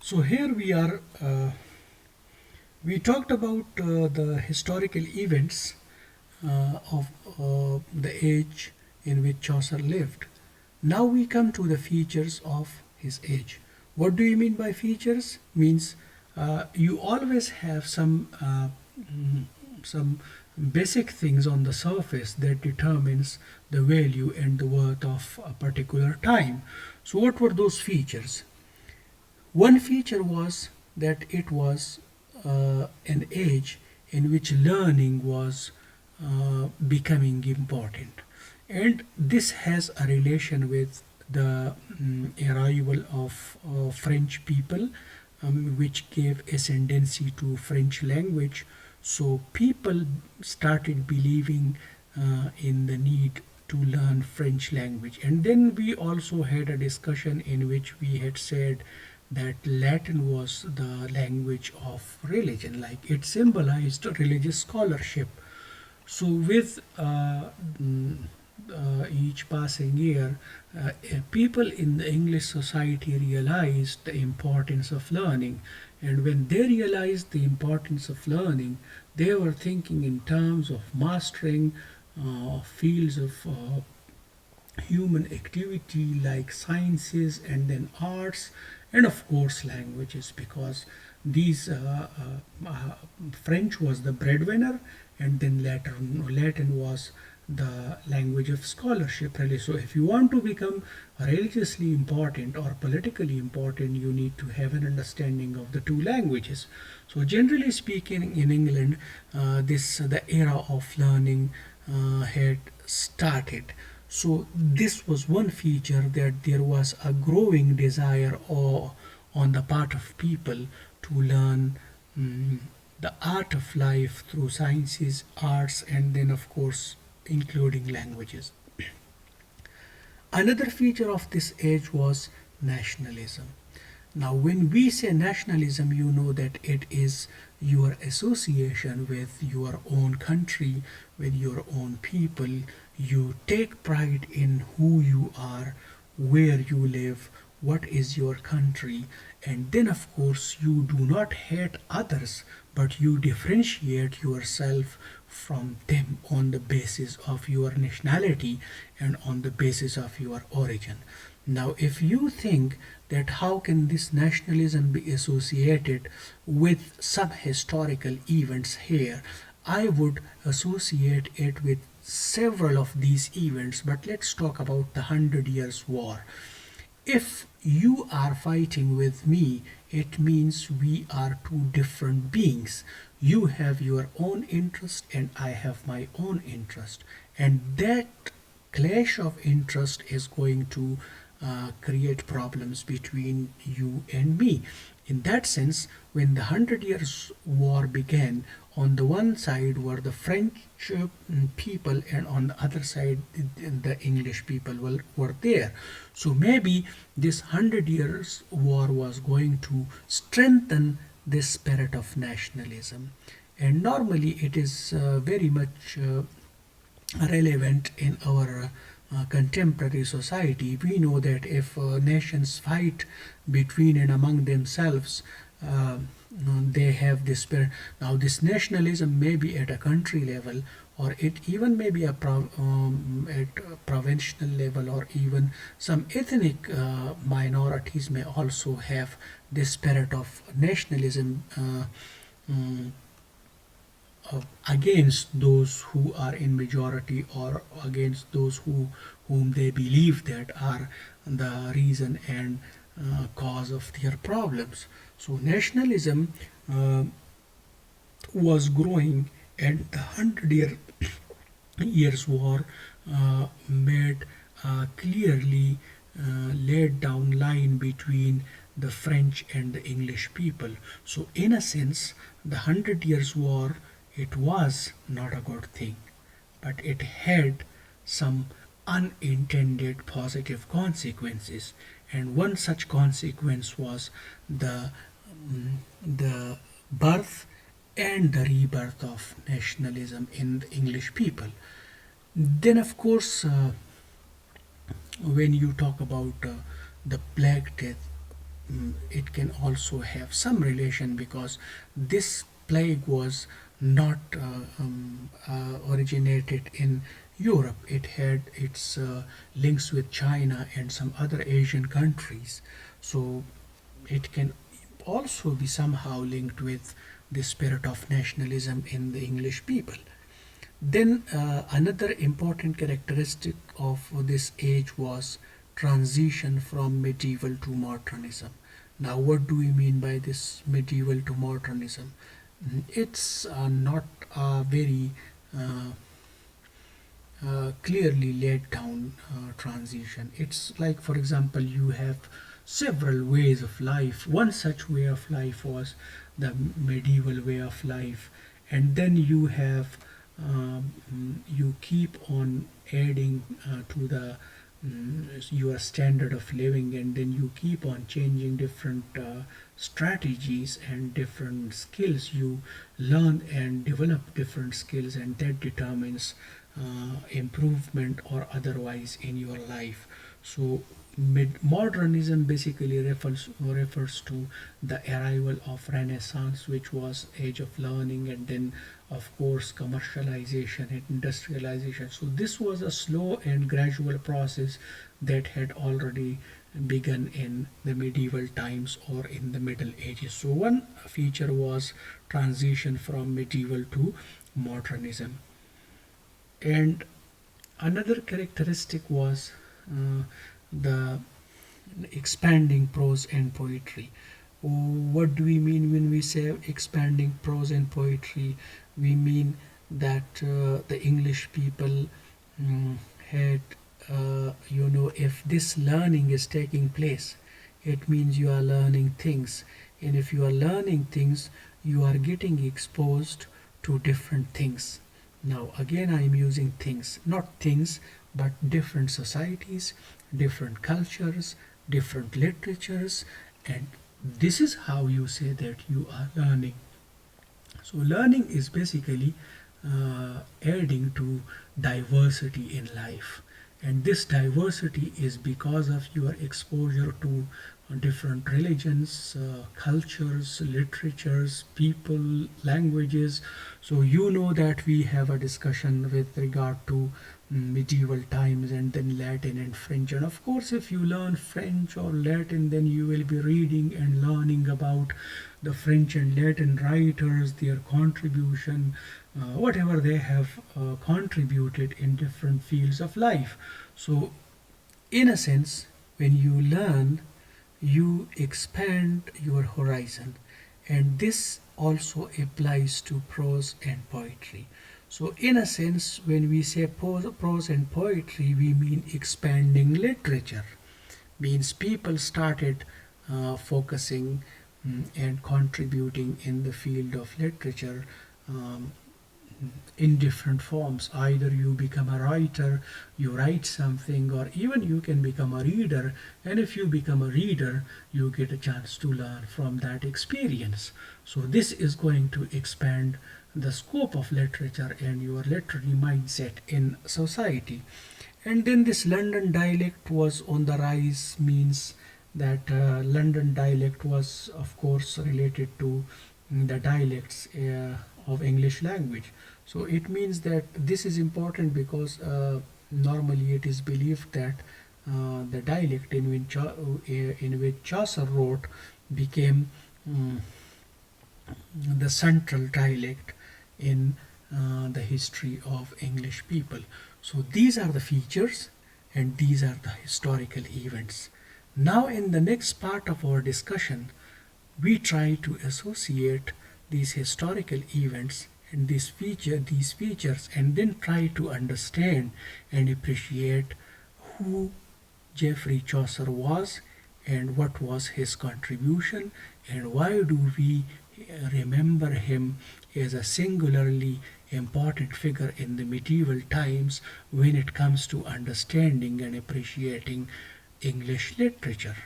So here we are. We talked about the historical events of the age in which Chaucer lived. Now we come to the features of his age. What do you mean by features? Means you always have some basic things on the surface that determines the value and the worth of a particular time. So what were those features? One feature was that it was an age in which learning was becoming important. And this has a relation with the arrival of French people, which gave ascendancy to French language. So people started believing in the need to learn French language. And then we also had a discussion in which we had said that Latin was the language of religion, like it symbolized religious scholarship. So, with each passing year, people in the English society realized the importance of learning. And when they realized the importance of learning, they were thinking in terms of mastering fields of human activity like sciences and then arts and of course languages, because these French was the breadwinner, and then Latin was the language of scholarship really. So if you want to become religiously important or politically important, you need to have an understanding of the two languages. So generally speaking, in England, this the era of learning had started. So this was one feature, that there was a growing desire on the part of people to learn mm, the art of life through sciences, arts, and then of course including languages. Another feature of this age was nationalism. Now, when we say nationalism, you know that it is your association with your own country, with your own people. You take pride in who you are, where you live, what is your country, and then, of course, you do not hate others, but you differentiate yourself from them on the basis of your nationality and on the basis of your origin. Now, if you think that how can this nationalism be associated with some historical events here, I would associate it with several of these events, but let's talk about the Hundred Years' War. If you are fighting with me, it means we are two different beings. You have your own interest and I have my own interest. And that clash of interest is going to create problems between you and me. In that sense, when the Hundred Years' War began, on the one side were the French people, and on the other side, the English people were there. So maybe this Hundred Years' War was going to strengthen this spirit of nationalism. And normally, it is very much relevant in our contemporary society. We know that if nations fight between and among themselves, they have this spirit. Now, this nationalism may be at a country level, or it even may be at a provincial level, or even some ethnic minorities may also have this spirit of nationalism against those who are in majority, or against those whom they believe that are the reason and cause of their problems. So nationalism was growing, and the Years' War made clearly laid down line between the French and the English people. So in a sense, the Hundred Years' War, it was not a good thing, but it had some unintended positive consequences. And one such consequence was the, the birth and the rebirth of nationalism in the English people. Then, of course, when you talk about the Black Death, it can also have some relation, because this plague was not originated in Europe. It had its links with China and some other Asian countries. So it can also be somehow linked with the spirit of nationalism in the English people. Then another important characteristic of this age was transition from medieval to modernism. Now, what do we mean by this medieval to modernism? It's not very uh, clearly laid down transition. It's like, for example, you have several ways of life. One such way of life was the medieval way of life, and then you have you keep on adding to the your standard of living, and then you keep on changing different strategies and different skills. You learn and develop different skills, and that determines improvement or otherwise in your life. So modernism basically refers to the arrival of Renaissance, which was age of learning, and then of course commercialization and industrialization. So this was a slow and gradual process that had already begun in the medieval times or in the Middle Ages. So one feature was transition from medieval to modernism. And another characteristic was the expanding prose and poetry. What do we mean when we say expanding prose and poetry? We mean that the English people had, if this learning is taking place, it means you are learning things. And if you are learning things, you are getting exposed to different things. Now, again, I am using things, not things, but different societies, different cultures, different literatures, and this is how you say that you are learning. So learning is basically adding to diversity in life, and this diversity is because of your exposure to different religions, cultures, literatures, people, languages. So you know that we have a discussion with regard to medieval times and then Latin and French. And of course, if you learn French or Latin, then you will be reading and learning about the French and Latin writers, their contribution, whatever they have contributed in different fields of life. So, in a sense, when you learn, you expand your horizon, and this also applies to prose and poetry. So in a sense, when we say prose and poetry, we mean expanding literature. Means people started focusing and contributing in the field of literature um, in different forms. Either you become a writer, you write something, or even you can become a reader. And if you become a reader, you get a chance to learn from that experience. So this is going to expand the scope of literature and your literary mindset in society. And then this London dialect was on the rise, means that London dialect was of course related to the dialects of English language. So it means that this is important because normally it is believed that the dialect in which Chaucer wrote became um, the central dialect in the history of English people. So these are the features and these are the historical events. Now in the next part of our discussion, we try to associate these historical events and these features, and then try to understand and appreciate who Geoffrey Chaucer was and what was his contribution, and why do we remember him as a singularly important figure in the medieval times when it comes to understanding and appreciating English literature.